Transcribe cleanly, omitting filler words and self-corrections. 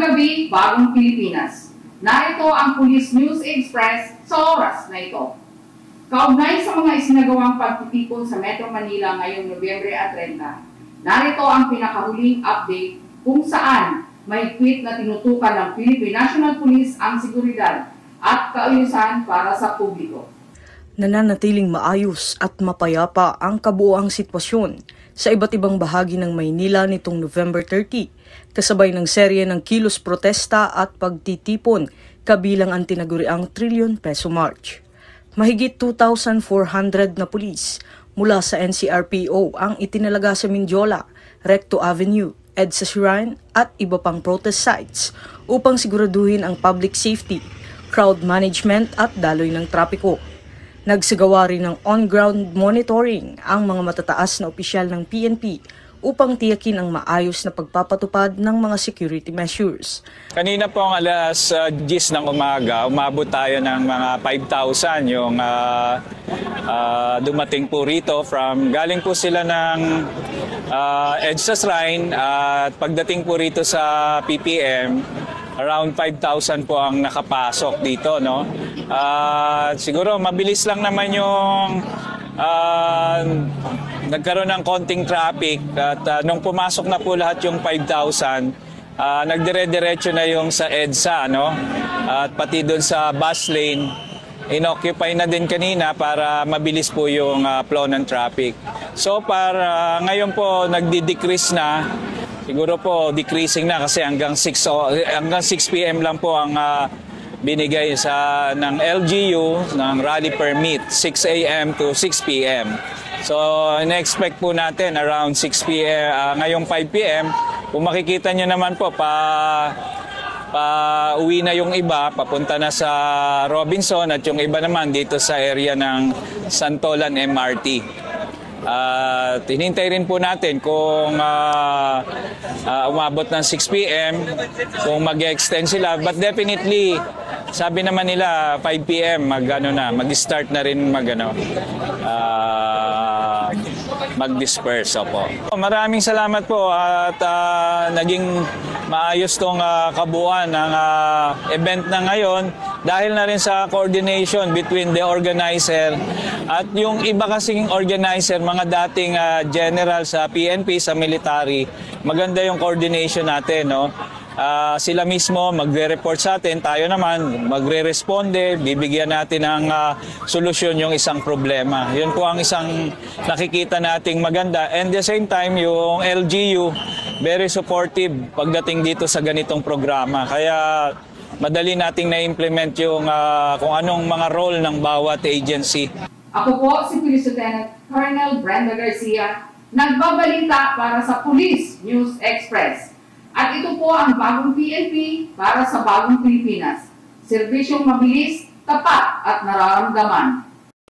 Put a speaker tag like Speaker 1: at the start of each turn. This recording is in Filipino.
Speaker 1: gabi, Bagong Pilipinas. Narito ang Police News Express sa oras na ito. Kaugnay sa mga isinagawang pagtitipon sa Metro Manila ngayong Nobyembre 30, narito ang pinakahuling update kung saan mahigpit na tinutukan ng Philippine National Police ang seguridad at kaayusan para sa publiko.
Speaker 2: Nananatiling maayos at mapayapa ang kabuoang sitwasyon sa iba't ibang bahagi ng Maynila nitong November 30, kasabay ng serye ng kilos protesta at pagtitipon kabilang ang tinaguriang trilyon peso march. Mahigit 2,400 na pulis mula sa NCRPO ang itinalaga sa Mindiola, Recto Avenue, EDSA Shrine at iba pang protest sites upang siguraduhin ang public safety, crowd management at daloy ng trapiko. Nagsagawa rin ng on-ground monitoring ang mga matataas na opisyal ng PNP upang tiyakin ang maayos na pagpapatupad ng mga security measures.
Speaker 3: Kanina po ang alas 10 ng umaga, umabot tayo ng mga 5,000 yung dumating po rito. Galing po sila ng EDSA Shrine at pagdating po rito sa PPM, around 5,000 po ang nakapasok dito, no? Siguro mabilis lang naman yung nagkaroon ng konting traffic at nung pumasok na po lahat yung 5,000, nagdire-diretso na yung sa EDSA, no? At pati doon sa bus lane, inoccupy na din kanina para mabilis po yung flow ng traffic. So ngayon po nagdi-decrease na. Siguro po decreasing na kasi hanggang 6 PM lang po ang binigay ng LGU ng rally permit, 6 AM to 6 PM. So in-expect po natin around 6 PM, ngayong 5 PM, kung makikita nyo naman po uwi na yung iba, papunta na sa Robinson at yung iba naman dito sa area ng Santolan MRT. Hinintay rin po natin kung umabot ng 6 PM, kung mag-extend sila. But definitely, sabi naman nila 5 PM mag-start na rin mag-disperse po. Maraming salamat po at naging maayos tong kabuuan ng event na ngayon dahil na rin sa coordination between the organizer at yung iba kasing organizer, mga dating general sa PNP, sa military. Maganda yung coordination natin, no? Sila mismo magre-report sa atin, tayo naman magre-responde, bibigyan natin ng solusyon yung isang problema. Yun po ang isang nakikita nating maganda. And at the same time, yung LGU, very supportive pagdating dito sa ganitong programa. Kaya madali nating na-implement yung kung anong mga role ng bawat agency.
Speaker 1: Ako po si Police Lieutenant Colonel Brenda Garcia, nagbabalita para sa Police News Express. At ito po ang bagong PNP para sa bagong Pilipinas. Serbisyong mabilis, tapat at nararamdaman.